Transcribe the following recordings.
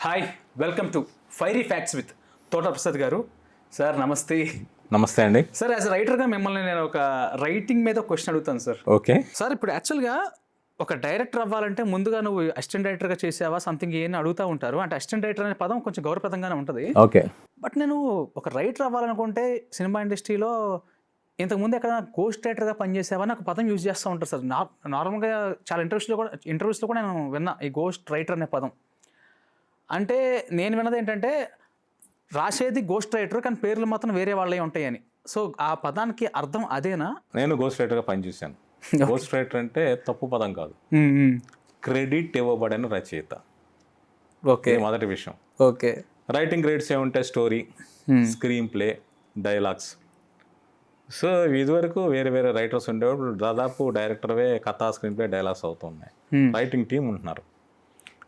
Hi, welcome to fiery facts with తోట ప్రసాద్ గారు. Sir నమస్తే. నమస్తే అండి. సార్ యాజ్ రైటర్గా మిమ్మల్ని నేను ఒక రైటింగ్ మీద క్వశ్చన్ అడుగుతాను సార్. ఓకే సార్, ఇప్పుడు యాక్చువల్గా ఒక డైరెక్టర్ అవ్వాలంటే ముందుగా నువ్వు అసిస్టెంట్ డైరెక్టర్గా చేసావా సంథింగ్ ఏమైనా అడుగుతూ ఉంటారు. అంటే అసిస్టెంట్ డైరెక్టర్ అనే పదం కొంచెం గౌరవప్రదంగానే ఉంటుంది. ఓకే బట్ నేను ఒక రైటర్ అవ్వాలనుకుంటే సినిమా ఇండస్ట్రీలో ఇంతకుముందు ఎక్కడ గోస్ట్ రైటర్గా పనిచేసావా అని ఒక పదం యూజ్ చేస్తూ ఉంటారు సార్. నార్మల్గా చాలా ఇంటర్వ్యూస్లో కూడా నేను విన్నా ఈ గోస్ట్ రైటర్ అనే పదం. అంటే నేను విన్నది ఏంటంటే రాసేది గోస్ట్ రైటర్ కానీ పేర్లు మాత్రం వేరే వాళ్ళే ఉంటాయని. సో ఆ పదానికి అర్థం అదేనా? నేను గోస్ట్ రైటర్గా పనిచేశాను. గోస్ట్ రైటర్ అంటే తప్పు పదం కాదు, క్రెడిట్ ఇవ్వబడిన రచయిత. ఓకే, మొదటి విషయం. ఓకే, రైటింగ్ గ్రేడ్స్ ఏముంటాయి? Story, screen play, dialogues. So ఇదివరకు వేరే వేరే రైటర్స్ ఉండేవాళ్ళు. దాదాపు డైరెక్టర్వే కథ, స్క్రీన్ ప్లే, డైలాగ్స్ అవుతున్నాయి. రైటింగ్ టీం ఉంటున్నారు.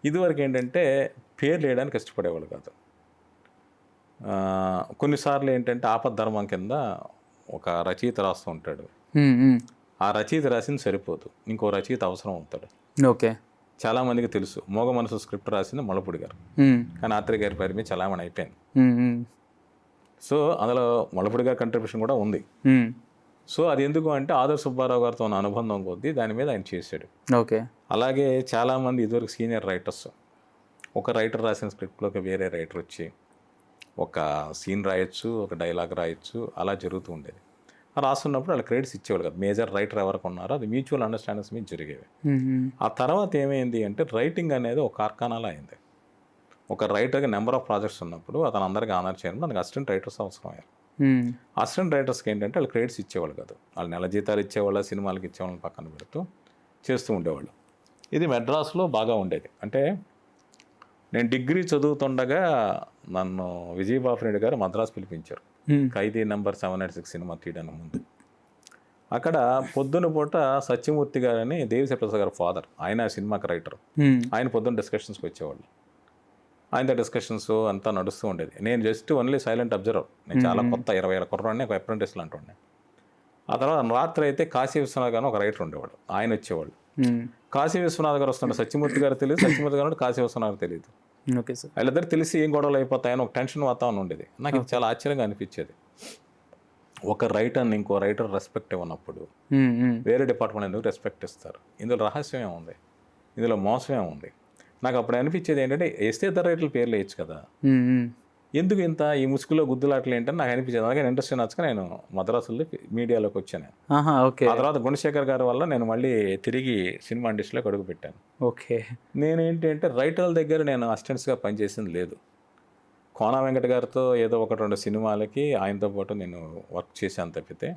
ఇదివరకు ఏంటంటే పేర్లు వేయడానికి ఇష్టపడేవాళ్ళు కాదు. కొన్నిసార్లు ఏంటంటే ఆపద్ధర్మం కింద ఒక రచయిత రాస్తూ ఉంటాడు. ఆ రచయిత రాసింది సరిపోదు, ఇంకో రచయిత అవసరం అవుతాడు. ఓకే, చాలామందికి తెలుసు మోగ మనసు స్క్రిప్ట్ రాసింది మలపుడి గారు, కానీ ఆత్రేయ గారి పేరు మీద చలామణి అయిపోయింది. సో అందులో మలపుడి గారి కంట్రిబ్యూషన్ కూడా ఉంది. సో అది ఎందుకు అంటే ఆదర్ సుబ్బారావు గారితో ఉన్న అనుబంధం కొద్దీ దాని మీద ఆయన చేశాడు. ఓకే, అలాగే చాలామంది ఇదివరకు సీనియర్ రైటర్స్ ఒక రైటర్ రాసిన స్క్రిప్ట్లోకి వేరే రైటర్ వచ్చి ఒక సీన్ రాయొచ్చు, ఒక డైలాగ్ రాయొచ్చు, అలా జరుగుతూ ఉండేది. రాస్తున్నప్పుడు వాళ్ళ క్రెడిట్స్ ఇచ్చేవాళ్ళు కాదు. మేజర్ రైటర్ ఎవరికి ఉన్నారో అది మ్యూచువల్ అండర్స్టాండింగ్స్ మీద జరిగేవి. ఆ తర్వాత ఏమైంది అంటే రైటింగ్ అనేది ఒక కార్ఖానాలో అయింది. ఒక రైటర్కి నెంబర్ ఆఫ్ ప్రాజెక్ట్స్ ఉన్నప్పుడు అతను అందరికీ ఆనర్ చేయడం, దానికి అసిస్టెంట్ రైటర్స్ అవసరం అయ్యారు. అసిస్టెంట్ రైటర్స్కి ఏంటంటే వాళ్ళు క్రెడిట్స్ ఇచ్చేవాళ్ళు కాదు. వాళ్ళు నెల జీతాలు ఇచ్చేవాళ్ళ, సినిమాలకి ఇచ్చేవాళ్ళని పక్కన పెడుతూ చేస్తూ ఉండేవాళ్ళు. ఇది మెడ్రాస్లో బాగా ఉండేది. అంటే నేను డిగ్రీ చదువుతుండగా నన్ను విజయబాబురెడ్డి గారు మద్రాసు పిలిపించారు. ఖైదీ నెంబర్ 786 సినిమా తీయడానికి ముందు. అక్కడ పొద్దున పూట సత్యమూర్తి గారని దేవిశ్రీ ప్రసాద్ గారు ఫాదర్, ఆయన సినిమాకి రైటర్. ఆయన పొద్దున్న డిస్కషన్స్కి వచ్చేవాళ్ళు. ఆయనతో డిస్కషన్స్ అంతా నడుస్తూ ఉండేది. నేను జస్ట్ ఓన్లీ సైలెంట్ అబ్జర్వర్. నేను చాలా కొత్త 20 ఏళ్ళ కుర్రాడిని, ఒక అప్రెంటిస్లు అంటుండే. ఆ తర్వాత రాత్రి అయితే కాశీ విశ్వనాథ్ గారు ఒక రైటర్ ఉండేవాడు, ఆయన వచ్చేవాళ్ళు. కాశీ విశ్వనాథ్ గారు వస్తుంటే సత్యమూర్తి గారు తెలియదు, సత్యమూర్తి గారు కాశీ విశ్వనాథ్ గారు తెలియదు. Okay sir. వాళ్ళిద్దరు తెలిసి ఏం గొడవలు అయిపోతాయని ఒక టెన్షన్ వాతావరణం ఉండేది. నాకు ఇది చాలా ఆశ్చర్యంగా అనిపించేది. ఒక రైటర్ని ఇంకో రైటర్ రెస్పెక్ట్ ఇవ్వనప్పుడు వేరే డిపార్ట్మెంట్ ఎందుకు రెస్పెక్ట్ ఇస్తారు? ఇందులో రహస్యం ఏముంది? ఇందులో మోసం ఏముంది? నాకు అప్పుడు అనిపించేది ఏంటంటే వేస్తే ఇద్దరు రైటర్ల పేర్లు వేయచ్చు కదా, ఎందుకు ఇంత ఈ ముసుగులో గుద్దులాటలు ఏంటని నాకు అనిపించేది. అలాగే ఇంట్రెస్ట్ నచ్చక నేను మద్రాసులో మీడియాలోకి వచ్చాను. ఆ తర్వాత గుణశేఖర్ గారి వల్ల నేను మళ్ళీ తిరిగి సినిమా ఇండస్ట్రీలోకి అడుగు పెట్టాను. ఓకే, నేనేంటి అంటే రైటర్ల దగ్గర నేను అసిస్టెంట్స్గా పనిచేసింది లేదు. కోన వెంకట గారితో ఏదో 1-2 సినిమాలకి ఆయనతో పాటు నేను వర్క్ చేశాను తప్పితే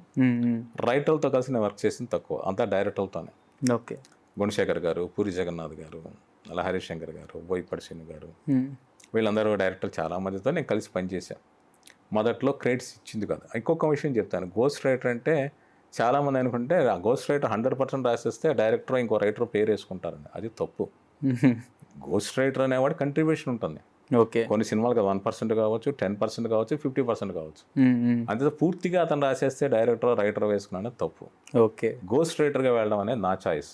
రైటర్లతో కలిసి నేను వర్క్ చేసింది తక్కువ, అంతా డైరెక్టర్లతోనే. ఓకే, గుణశేఖర్ గారు, పూరి జగన్నాథ్ గారు, అలా హరిశంకర్ గారు, బోయపాటి శ్రీను గారు, వీళ్ళందరూ డైరెక్టర్ చాలా మందితో నేను కలిసి పనిచేశాను. మొదట్లో క్రెడిట్స్ ఇచ్చింది కదా. ఇంకొక విషయం చెప్తాను. గోస్ట్ రైటర్ అంటే చాలామంది అనుకుంటే ఆ గోస్ట్ రైటర్ 100% రాసేస్తే డైరెక్టర్ ఇంకో రైటర్ పేరు వేసుకుంటారండి. అది తప్పు. గోస్ట్ రైటర్ అనేవాడు కంట్రిబ్యూషన్ ఉంటుంది. ఓకే, కొన్ని సినిమాలకు 1% కావచ్చు, 10% కావచ్చు, 50% కావచ్చు. అంతే పూర్తిగా అతను రాసేస్తే డైరెక్టర్ రైటర్ వేసుకున్నా తప్పు. ఓకే, గోస్ట్ రైటర్గా వెళ్ళడం అనేది నా చాయిస్.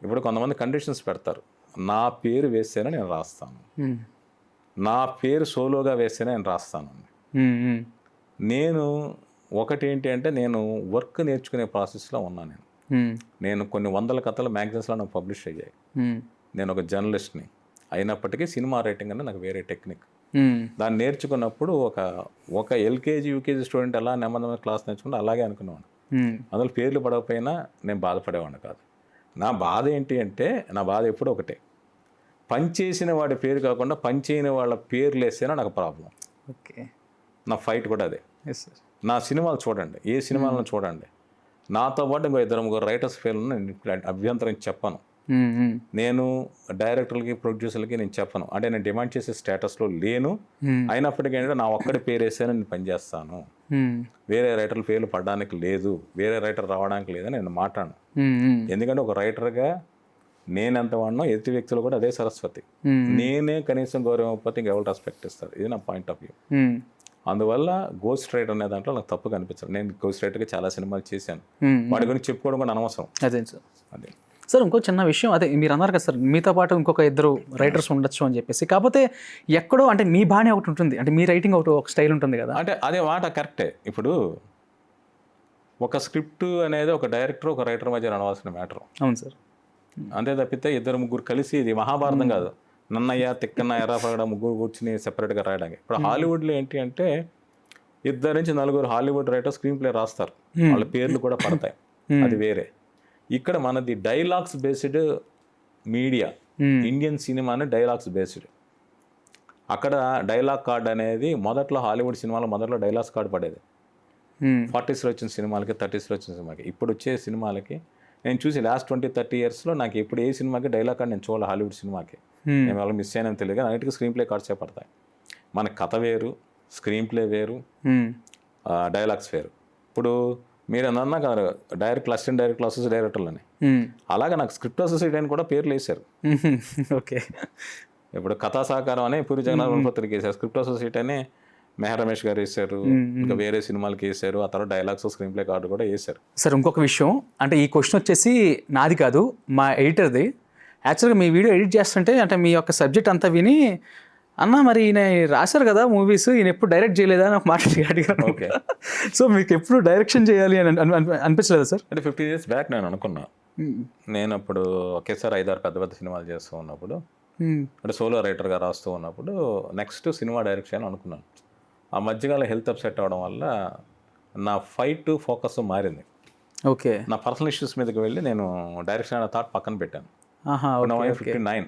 ఇప్పుడు కొంతమంది కండిషన్స్ పెడతారు. నా పేరు వేస్తేనే నేను రాస్తాను, నా పేరు సోలోగా వేస్తేనే నేను రాస్తాను. నేను ఒకటి ఏంటి అంటే నేను వర్క్ నేర్చుకునే ప్రాసెస్లో ఉన్నాను. నేను కొన్ని 100 కథలు మ్యాగజైన్స్లో నాకు పబ్లిష్ అయ్యాయి. నేను ఒక జర్నలిస్ట్ని అయినప్పటికీ సినిమా రైటింగ్ అనేది నాకు వేరే టెక్నిక్. దాన్ని నేర్చుకున్నప్పుడు ఒక ఎల్కేజీ యూకేజీ స్టూడెంట్ ఎలా నెమ్మది క్లాస్ నేర్చుకుంటే అలాగే అనుకునేవాడు. అందులో పేర్లు పడకపోయినా నేను బాధపడేవాడిని కాదు. నా బాధ ఏంటి అంటే నా బాధ ఎప్పుడు ఒకటే, పనిచేసిన వాడి పేరు కాకుండా పనిచేయని వాళ్ళ పేర్లు వేస్తేనే నాకు ప్రాబ్లం. ఓకే, నా ఫైట్ కూడా అదే. నా సినిమాలు చూడండి, ఏ సినిమాలను చూడండి, నాతో పాటు ఇంకో 2-3 రైటర్స్ పేర్లను నేను అభ్యంతరం చెప్పను. నేను డైరెక్టర్లకి, ప్రొడ్యూసర్లకి నేను చెప్పను. అంటే నేను డిమాండ్ చేసే స్టేటస్లో లేను. అయినప్పటికీ ఏంటంటే నా ఒక్కడి పేరు వేస్తేనే నేను పనిచేస్తాను, వేరే రైటర్ల పేర్లు పడడానికి లేదు, వేరే రైటర్ రావడానికి లేదని నేను మాట్లాడను. ఎందుకంటే ఒక రైటర్గా నేనెంత వాడినో ఎదుటి వ్యక్తులు కూడా అదే సరస్వతి. నేనే కనీసం గౌరవం ఇవ్వకపోతే ఇంకెవరు రెస్పెక్ట్ ఇస్తారు? ఇది నా పాయింట్ ఆఫ్ వ్యూ. అందువల్ల గోస్ట్ రైటర్ అనే దాంట్లో నాకు తప్పు కనిపించదు. నేను గోస్ట్ రైటర్గా చాలా సినిమాలు చేశాను, వాటి గురించి చెప్పుకోవడం కూడా అనవసరం. అదే సార్. అదే సార్ ఇంకో చిన్న విషయం, అదే మీరు అన్నారు కదా సార్ మీతో పాటు ఇంకొక ఇద్దరు రైటర్స్ ఉండొచ్చు అని చెప్పేసి, కాకపోతే ఎక్కడో అంటే మీ బాణి ఒకటి ఉంటుంది, అంటే మీ రైటింగ్ ఒక స్టైల్ ఉంటుంది కదా. అంటే అదే మాట కరెక్టే. ఇప్పుడు ఒక స్క్రిప్ట్ అనేది ఒక డైరెక్టర్ ఒక రైటర్ మధ్య నడవాల్సిన మ్యాటర్. అవును సార్. అంతే తప్పితే ఇద్దరు ముగ్గురు కలిసి ఇది మహాభారతం కాదు, నన్నయ్య తిక్కన్న ఎర్రపగడ ముగ్గురు కూర్చుని సెపరేట్గా రాయడానికి. ఇప్పుడు హాలీవుడ్లో ఏంటి అంటే 2 నుంచి 4 హాలీవుడ్ రైటర్ స్క్రీన్ ప్లే రాస్తారు, వాళ్ళ పేర్లు కూడా పడతాయి, అది వేరే. ఇక్కడ మనది డైలాగ్స్ బేస్డ్ మీడియా, ఇండియన్ సినిమాని డైలాగ్స్ బేస్డ్. అక్కడ డైలాగ్ కార్డ్ అనేది మొదట్లో హాలీవుడ్ సినిమాలో మొదట్లో డైలాగ్స్ కార్డ్ పడేది 40s వచ్చిన సినిమాలకి 30s వచ్చిన సినిమాకి. ఇప్పుడు వచ్చే సినిమాలకి నేను చూసి లాస్ట్ 20-30 ఇయర్స్లో నాకు ఇప్పుడు ఏ సినిమాకి డైలాగ్ కార్డ్ నేను చూడాలి హాలీవుడ్ సినిమాకి. నేను వాళ్ళు మిస్ అయినా తెలియదు కానీ అన్నిటికీ స్క్రీన్ ప్లే కార్డ్సే పడతాయి. మన కథ వేరు, స్క్రీన్ ప్లే వేరు, డైలాగ్స్ వేరు. ఇప్పుడు మీరు అన్నా కదా అసిస్టెంట్ డైరెక్టర్ అసోసియేట్ డైరెక్టర్లని, అలాగే నాకు స్క్రిప్ట్ అసోసియేట్ అని కూడా పేర్లు వేశారు. ఓకే. ఇప్పుడు కథా సహకారం అని పూరి జగన్నాథ్ పత్రిక వేశారు, స్క్రిప్ట్ అసోసియేట్ అని మెహర్ రమేష్ గారు వేశారు, ఇంకా వేరే సినిమాలకి వేశారు, ఆ తర్వాత డైలాగ్స్ స్క్రీన్ ప్లే కార్డు కూడా వేశారు. సార్ ఇంకొక విషయం, అంటే ఈ క్వశ్చన్ వచ్చేసి నాది కాదు, మా ఎడిటర్ది. యాక్చువల్గా మీ వీడియో ఎడిట్ చేస్తుంటే అంటే మీ యొక్క సబ్జెక్ట్ అంతా విని, అన్న మరి ఈయన రాశారు కదా మూవీస్, ఈయన ఎప్పుడు డైరెక్ట్ చేయలేదా అని ఒక మాట అడిగాను. ఓకే. సో మీకు ఎప్పుడు డైరెక్షన్ చేయాలి అని అనిపించలేదా సార్? అంటే 15 years బ్యాక్ నేను అనుకున్నా. నేను అప్పుడు ఒకేసారి 5-6 పెద్ద పెద్ద సినిమాలు చేస్తూ ఉన్నప్పుడు, అంటే సోలో రైటర్గా రాస్తూ ఉన్నప్పుడు నెక్స్ట్ సినిమా డైరెక్షన్ అనుకున్నాను. ఆ మధ్యకాలం హెల్త్ అప్సెట్ అవ్వడం వల్ల నా ఫైట్ ఫోకస్ మారింది. ఓకే. నా పర్సనల్ ఇష్యూస్ మీదకి వెళ్ళి నేను డైరెక్షన్ అనే థాట్ పక్కన పెట్టాను. 59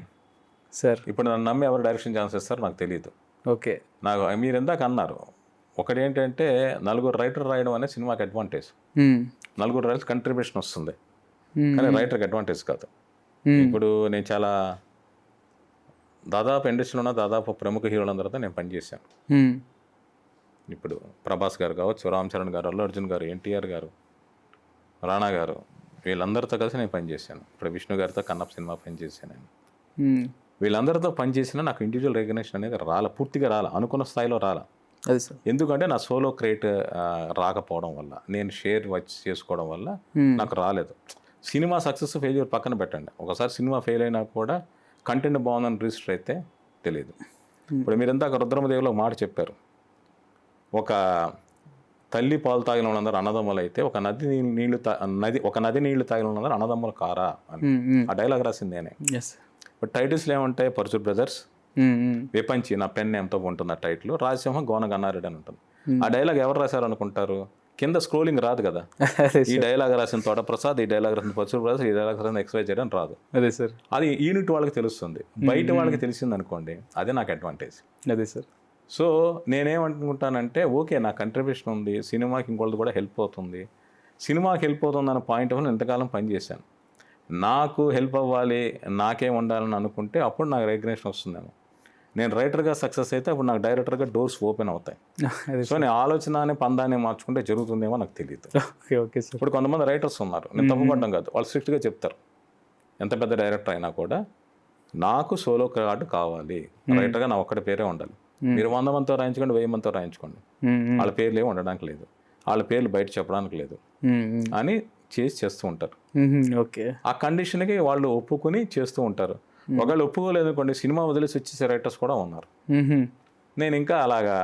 సార్. ఇప్పుడు నన్ను నమ్మి ఎవరు డైరెక్షన్ ఛాన్స్ ఇస్తారో నాకు తెలియదు. ఓకే. నాకు మీరు ఎందాక అన్నారు, ఒకటి ఏంటంటే 4 రైటర్ రాయడం అనేది సినిమాకి అడ్వాంటేజ్, 4 రైటర్స్ కంట్రిబ్యూషన్ వస్తుంది, కానీ రైటర్కి అడ్వాంటేజ్ కాదు. ఇప్పుడు నేను చాలా దాదాపు ఇండస్ట్రీలో ఉన్న దాదాపు ప్రముఖ హీరోలందరితో నేను పనిచేశాను. ఇప్పుడు ప్రభాస్ గారు కావచ్చు, రామ్ చరణ్ గారు, అల్లు అర్జున్ గారు, ఎన్టీఆర్ గారు, రాణా గారు, వీళ్ళందరితో కలిసి నేను పనిచేశాను. ఇప్పుడు విష్ణు గారితో కన్నప్ప సినిమా పనిచేశాను. వీళ్ళందరితో పనిచేసినా నాకు ఇండివిజువల్ రికగ్నిషన్ అనేది పూర్తిగా అనుకున్న స్థాయిలో అది సార్. ఎందుకంటే నా సోలో క్రియేట్ రాకపోవడం వల్ల, నేను షేర్ చేసుకోవడం వల్ల నాకు రాలేదు. సినిమా సక్సెస్ ఫెయిల్యూర్ పక్కన పెట్టండి, ఒకసారి సినిమా ఫెయిల్ అయినా కూడా కంటెంట్ బాగుందని రిజిస్టర్ అయితే తెలియదు. ఇప్పుడు మీరు ఇందాక రుద్రమదేవిలో మాట చెప్పారు, ఒక తల్లి పాలు తాగిన వాళ్ళందరూ అన్నదమ్ములు అయితే ఒక నది నీళ్లు తాగిన వాళ్ళందరూ అన్నదమ్ములు కారా అని ఆ డైలాగ్ రాసింది నేనే. ఇప్పుడు టైటిల్స్లో ఏముంటాయి, పరశుర్ బ్రదర్స్, విపంచి నా పెన్ నేమ్తో ఉంటుంది ఆ టైటిల్, రాజసింహ గోన గన్నారెడ్డి అని ఉంటుంది. ఆ డైలాగ్ ఎవరు రాశారు అనుకుంటారు? కింద స్క్రోలింగ్ రాదు కదా, ఈ డైలాగ్ రాసిన తోట ప్రసాద్, ఈ డైలాగ్ రాసిన పరశుర్ బ్రదర్స్, ఈ డైలాగ్ రాసిన XY చేయడం రాదు. అదే సార్. అది యూనిట్ వాళ్ళకి తెలుస్తుంది, బయట వాళ్ళకి తెలిసింది అనుకోండి, అదే నాకు అడ్వాంటేజ్. అదే సార్. సో నేనేమనుకుంటానంటే, ఓకే నా కంట్రిబ్యూషన్ ఉంది, సినిమాకి ఇంకోళ్ళది కూడా హెల్ప్ అవుతుంది, సినిమాకి హెల్ప్ అవుతుంది అన్న పాయింట్ ఆఫ్ ఇంతకాలం పనిచేశాను. నాకు హెల్ప్ అవ్వాలి, నాకే ఉండాలని అనుకుంటే అప్పుడు నాకు రికగ్నిషన్ వస్తుందేమో. నేను రైటర్గా సక్సెస్ అయితే అప్పుడు నాకు డైరెక్టర్గా డోర్స్ ఓపెన్ అవుతాయి. సో నేను ఆలోచన పందాన్ని మార్చుకుంటే జరుగుతుందేమో నాకు తెలియదు. ఇప్పుడు కొంతమంది రైటర్స్ ఉన్నారు, నేను తప్పుపడడం కాదు, వాళ్ళు స్ట్రిక్ట్గా చెప్తారు, ఎంత పెద్ద డైరెక్టర్ అయినా కూడా నాకు సోలో కార్డు కావాలి, రైటర్గా నా ఒక్కడి పేరే ఉండాలి. మీరు 100 మందితో రాయించుకోండి, 1000 మందితో రాయించుకోండి, వాళ్ళ పేర్లు ఏమి ఉండడానికి లేదు, వాళ్ళ పేర్లు బయట చెప్పడానికి లేదు అని చేస్తూ ఉంటారు. ఓకే. ఆ కండిషన్కి వాళ్ళు ఒప్పుకుని చేస్తూ ఉంటారు. ఒకవేళ ఒప్పుకోలేదు అనుకోండి, సినిమా వదిలేసి వచ్చేసే రైటర్స్ కూడా ఉన్నారు. నేను ఇంకా అలాగా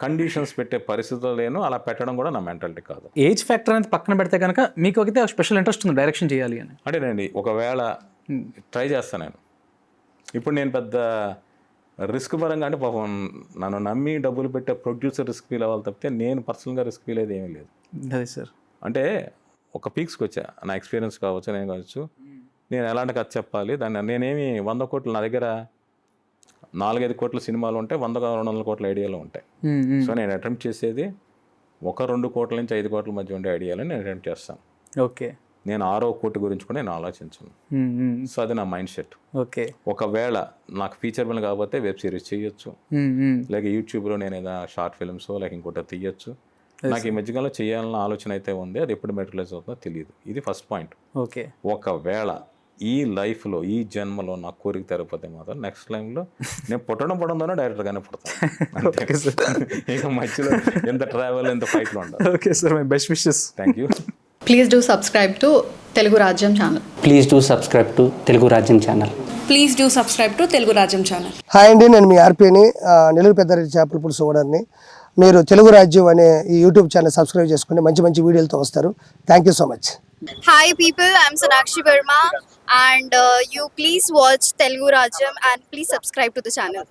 కండిషన్స్ పెట్టే పరిస్థితులు లేను, అలా పెట్టడం కూడా నా మెంటాలిటీ కాదు. ఏజ్ ఫ్యాక్టర్ అనేది పక్కన పెడితే కనుక మీకు అయితే స్పెషల్ ఇంట్రెస్ట్ ఉంది డైరెక్షన్ చేయాలి అని అంటే నేను ఒకవేళ ట్రై చేస్తాను. నేను ఇప్పుడు నేను పెద్ద రిస్క్ పరంగా అంటే పాపం నన్ను నమ్మి డబ్బులు పెట్టే ప్రొడ్యూసర్ రిస్క్ ఫీల్ అవ్వాలి తప్పితే నేను పర్సనల్గా రిస్క్ ఫీల్ అయితే ఏమీ లేదు. అదే సార్. అంటే ఒక పీక్స్కి వచ్చా, నా ఎక్స్పీరియన్స్ కావచ్చు, నేను కావచ్చు, నేను ఎలాంటి కథ చెప్పాలి దాన్ని. నేనేమి 100 కోట్లు, నా దగ్గర 4-5 కోట్ల సినిమాలు ఉంటాయి, 100-200 కోట్ల ఐడియాలు ఉంటాయి. సో నేను అటెంప్ట్ చేసేది 1-2 కోట్ల నుంచి 5 కోట్ల మధ్య ఉండే ఐడియాలని నేను అటెంప్ట్ చేస్తాను. ఓకే. నేను 6వ కోటి గురించి కూడా నేను ఆలోచించను. సో అది నా మైండ్ సెట్. ఓకే. ఒకవేళ నాకు ఫీచర్ ఫిల్మ్ కాకపోతే వెబ్ సిరీస్ చేయొచ్చు, లేక యూట్యూబ్లో నేను ఏదైనా షార్ట్ ఫిల్మ్స్ లేక ఇంకోటి తీయచ్చు. నాకు ఈ మధ్యకాలంలో చేయాలన్న ఆలోచన అయితే ఉంది, అది ఎప్పుడు మెటీరియలైజ్ అవుతుందో తెలియదు. ఇది ఫస్ట్ పాయింట్. ఓకే. ఒకవేళ ఈ లైఫ్లో ఈ జన్మలో నాకు కోరిక తెరకపోతే మాత్రం నెక్స్ట్ టైంలో నేను పడంతోనే డైరెక్టర్గానే పుడతాను. ఇక మధ్యలో ఎంత ట్రావెల్ ఎంత ఫైట్లో ఉండాలి. Okay sir, my best wishes. Thank you. Please do subscribe to Telugu Rajyam channel. Please do subscribe to Telugu Rajyam channel. Please do subscribe to Telugu Rajyam channel. Hi అండి, నేను మీ ఆర్పీని, నెల్లూరు పెద్దారెడ్డి చేపల పులుసు ఓనర్ని. మీరు తెలుగు రాజ్యం అనే ఈ యూట్యూబ్ ఛానల్ సబ్స్క్రైబ్ చేసుకుని మంచి మంచి వీడియోలతో వస్తారు. Thank you so much. Hi people, I'm Sonakshi Verma and you please watch Telugu Rajyam and please subscribe to the channel.